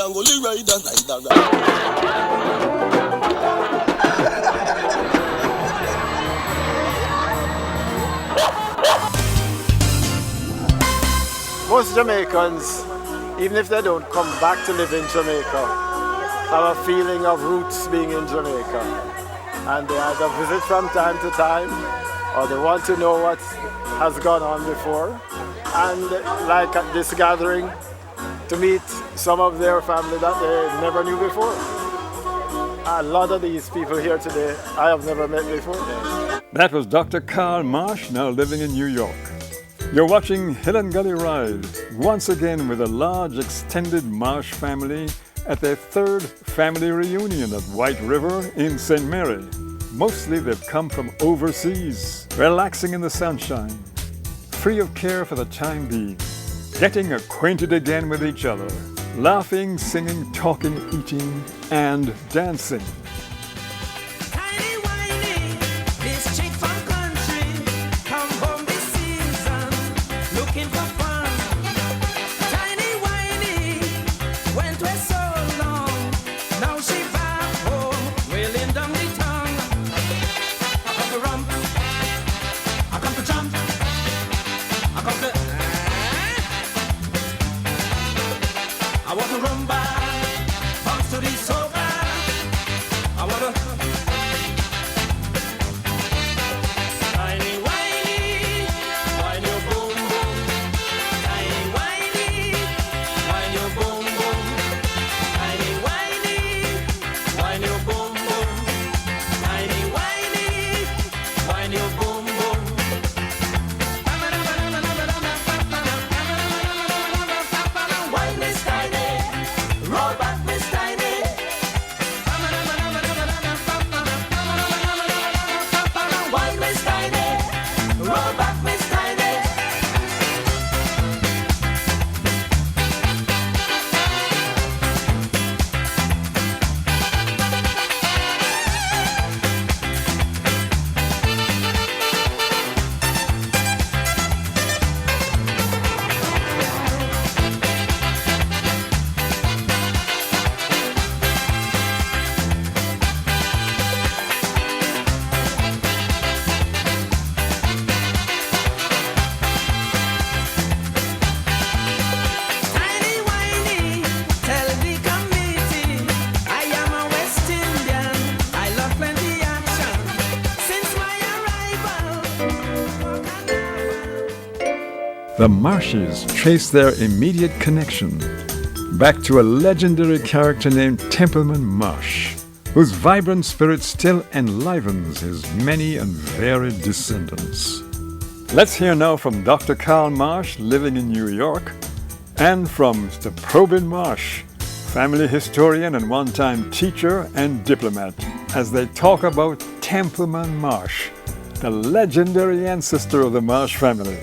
Hilland GullyRide3.mkv. Most Jamaicans, even if they don't come back to live in Jamaica, have a feeling of roots being in Jamaica. And they either visit from time to time, or they want to know what has gone on before. And like at this gathering, to meet some of their family that they never knew before. A lot of these people here today, I have never met before. That was Dr. Carl Marsh, now living in New York. You're watching Hilland GullyRide, once again with a large extended Marsh family at their third family reunion at White River in St. Mary. Mostly they've come from overseas, relaxing in the sunshine, free of care for the time being, getting acquainted again with each other, laughing, singing, talking, eating, and dancing. I want to run back, bounce to the sober. I want to tiny whiny, whine your boom boom. Tiny whiny, whine your boom boom. Tiny whiny, whine your boom boom. Tiny whiny, whine your boom boom. Whine Miss Tiny, roll back Miss Tiny. Whine Miss Tiny, roll back Miss Tiny. Tiny whiny, tell the committee I am a West Indian. I love plenty action since my arrival. The Marshes trace their immediate connection back to a legendary character named Templeman Marsh, whose vibrant spirit still enlivens his many and varied descendants. Let's hear now from Dr. Carl Marsh, living in New York, and from Mr. Probin Marsh, family historian and one-time teacher and diplomat, as they talk about Templeman Marsh, the legendary ancestor of the Marsh family.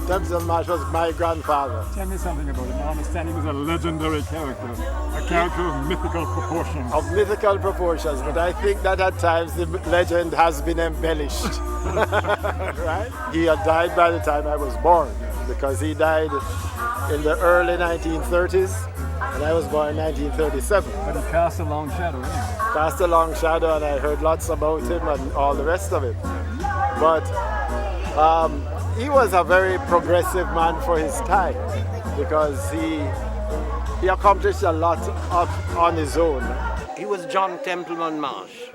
Templeman Marsh was my grandfather. Tell me something about him. I understand he was a legendary character, a character of mythical proportions. Of mythical proportions, but I think that at times the legend has been embellished. Right? He had died by the time I was born, because he died in the early 1930s, and I was born in 1937. But he cast a long shadow, anyway. Cast a long shadow, and I heard lots about him and all the rest of it. But he was a very progressive man for his time, because he accomplished a lot on his own. He was John Templeman Marsh.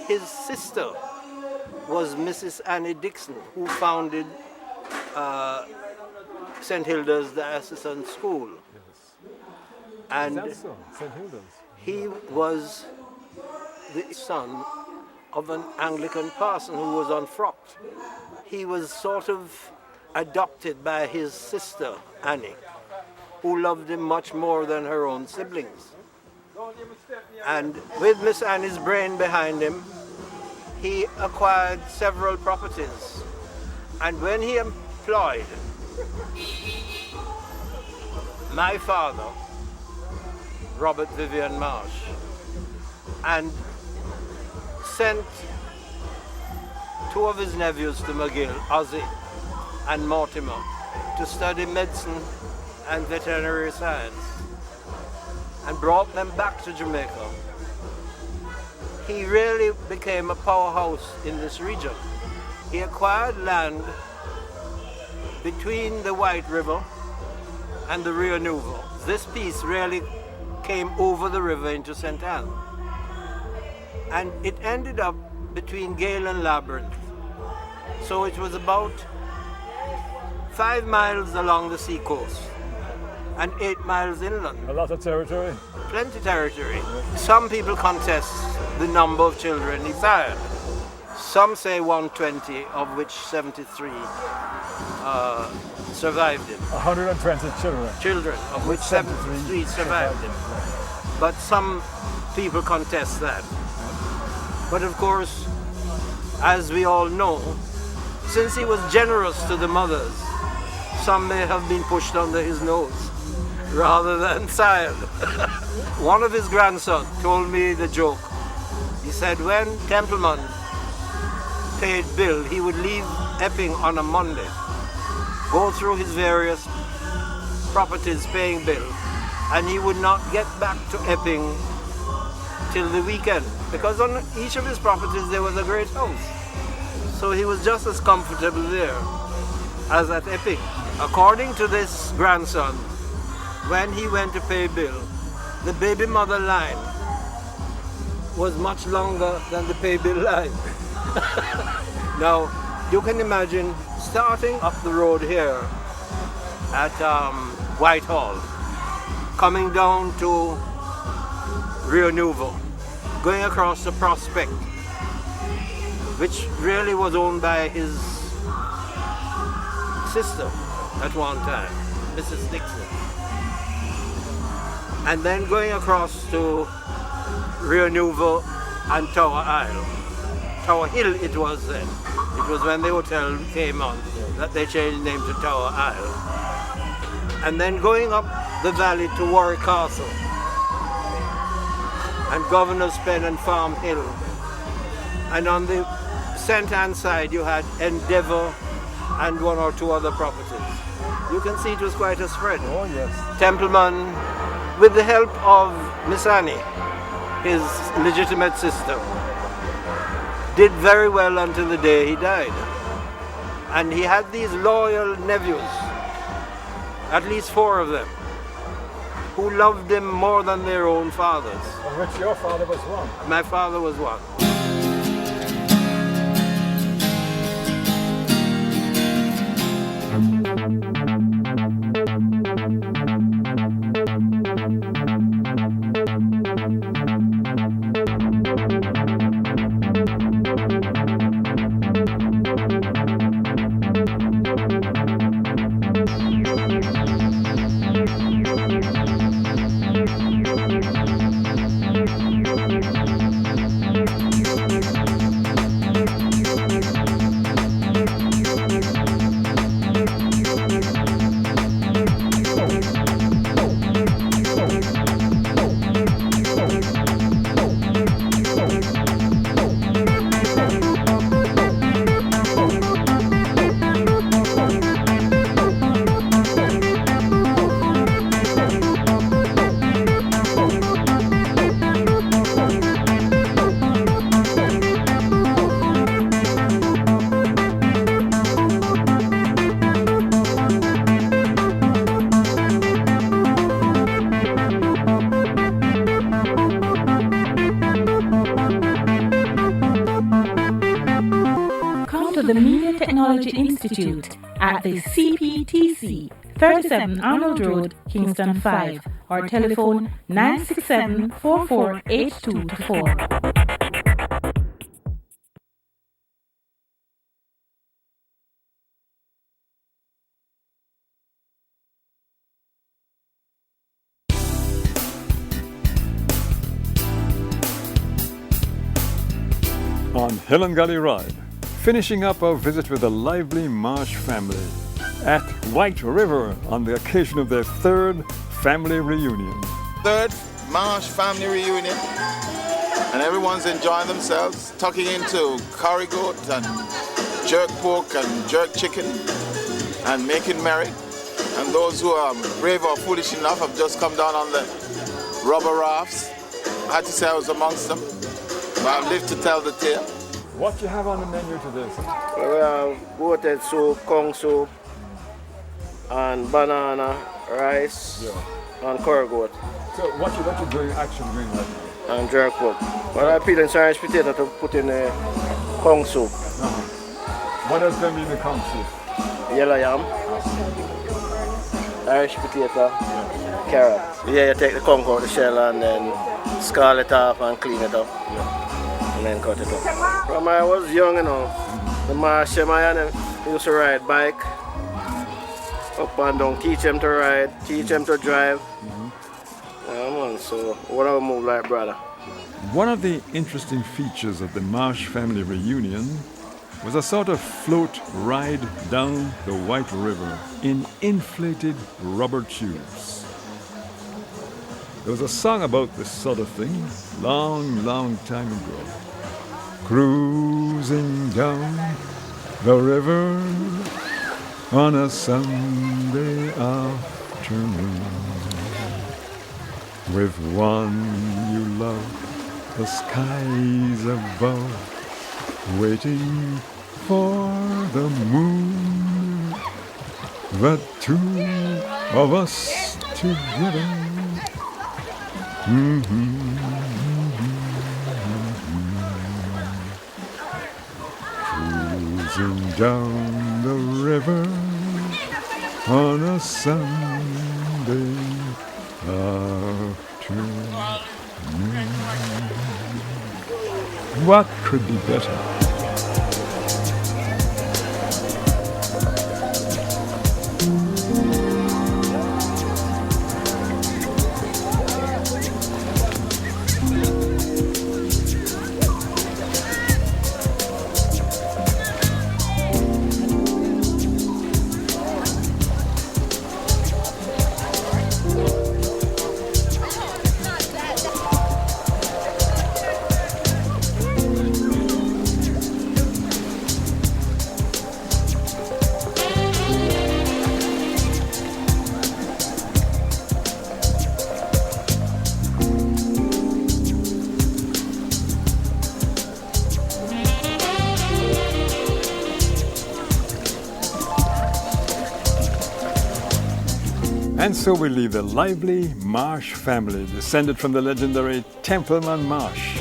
His sister was Mrs. Annie Dixon, who founded St. Hilda's Diocesan School. And Is that so? St. Hilda's? he was the son of an Anglican parson who was unfrocked. He was sort of adopted by his sister, Annie, who loved him much more than her own siblings. And with Miss Annie's brain behind him, he acquired several properties. And when he employed my father, Robert Vivian Marsh, and sent two of his nephews to McGill, Ozzie and Mortimer, to study medicine and veterinary science. and brought them back to Jamaica, he really became a powerhouse in this region. He acquired land between the White River and the Rio Nouveau. This piece really came over the river into St. Anne. And it ended up between Gale and Labyrinth. So it was about 5 miles along the seacoast and 8 miles inland. A lot of territory. Plenty territory. Some people contest the number of children he sired. Some say 120, of which 73 survived him. 120 children. Children, of which 73 survived him. But some people contest that. But of course, as we all know, since he was generous to the mothers, some may have been pushed under his nose rather than sired. One of his grandsons told me the joke. He said when Templeman paid bill, he would leave Epping on a Monday, go through his various properties paying bill, and he would not get back to Epping till the weekend, because on each of his properties there was a great house. So he was just as comfortable there as at Epping. According to this grandson, when he went to pay bill, the baby mother line was much longer than the pay bill line. Now, you can imagine starting up the road here at Whitehall, coming down to Rio Nouveau, going across the Prospect, which really was owned by his sister at one time, Mrs. Dixon. And then going across to Rio Nouveau and Tower Isle. Tower Hill it was then. It was when the hotel came on that they changed the name to Tower Isle. And then going up the valley to Warwick Castle and Governor's Pen and Farm Hill. And on the St. Anne side you had Endeavour and 1 or 2 other properties. You can see it was quite a spread. Oh yes. Templeman, with the help of Miss Annie, his legitimate sister, did very well until the day he died. And he had these loyal nephews, at least 4 of them, who loved him more than their own fathers. Of which your father was one. My father was one. The Media Technology Institute at the CPTC, 37 Arnold Road, Kingston 5, or telephone 967-448224. On Hilland GullyRide, finishing up our visit with the lively Marsh family at White River on the occasion of their 3rd family reunion. 3rd Marsh family reunion, and everyone's enjoying themselves, tucking into curry goat and jerk pork and jerk chicken and making merry. And those who are brave or foolish enough have just come down on the rubber rafts. I had to say I was amongst them, but I've lived to tell the tale. What you have on the menu today, sir? We have goated soup, kong soup, and banana, rice, and curry goat, So what you doing actually doing right now? and jerk pork. But I'm peeling some Irish potato to put in the kong soup. What else going to be in the kong soup? Yellow yam, Irish potato, carrot. Yeah, you take the kong out of the shell and then scald it off and clean it up. And then cut it up. From when I was young, the Marsh and used to ride bike up and down, teach them to ride, teach them to drive. Yeah, man, so whatever move like brother. One of the interesting features of the Marsh family reunion was a sort of float ride down the White River in inflated rubber tubes. There was a song about this sort of thing long time ago. Cruising down the river on a Sunday afternoon with one you love, the skies above, waiting for the moon, the two of us together. Cruising down the river on a Sunday afternoon. What could be better? And so we leave the lively Marsh family, descended from the legendary Templeman Marsh,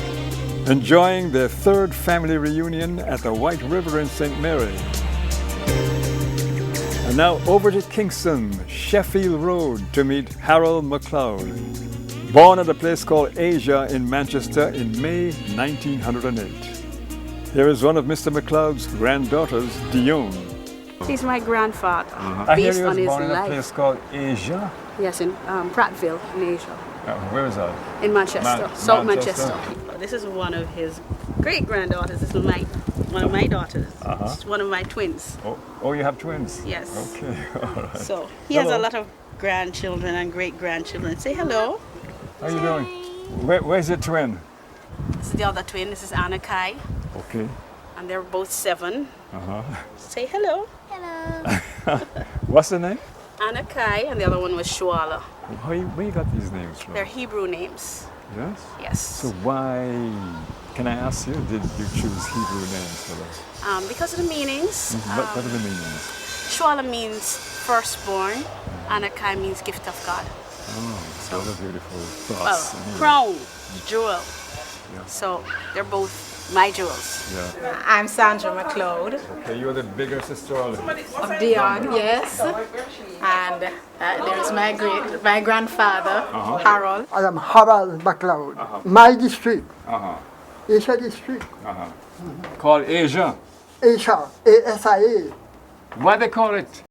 enjoying their third family reunion at the White River in St. Mary. And now over to Kingston, Sheffield Road, to meet Harold MacLeod, born at a place called Asia in Manchester in May 1908. Here is one of Mr. MacLeod's granddaughters, Dione. He's my grandfather, I hear based he on was his born in a life. place called Asia. Yes, in Prattville, in Asia. Where is that? In Manchester, South Manchester. Manchester. This is one of his great-granddaughters. This is one of my daughters. It's one of my twins. Oh, you have twins? Yes. Okay, all right. So he has a lot of grandchildren and great-grandchildren. Say hello. How you doing? Where's your twin? This is the other twin. This is Anna Kai. Okay. And they're both 7. Say hello. What's the name? Anna Kai, and the other one was Shuala. Where you got these names from? They're Hebrew names. Yes? Yes. So why, can I ask you, did you choose Hebrew names for us? Because of the meanings. What are the meanings? Shuala means firstborn. Anna Kai means gift of God. Oh, those are beautiful Well, thoughts. crown, jewel. Yeah. So they're both my jewels. Yeah. I'm Sandra MacLeod Okay, you're the bigger sister of of Dion, yes. And there's my grandfather, Harold. I am Harold MacLeod. My district, Asia district, Called Asia. Asia, ASIA. Why they call it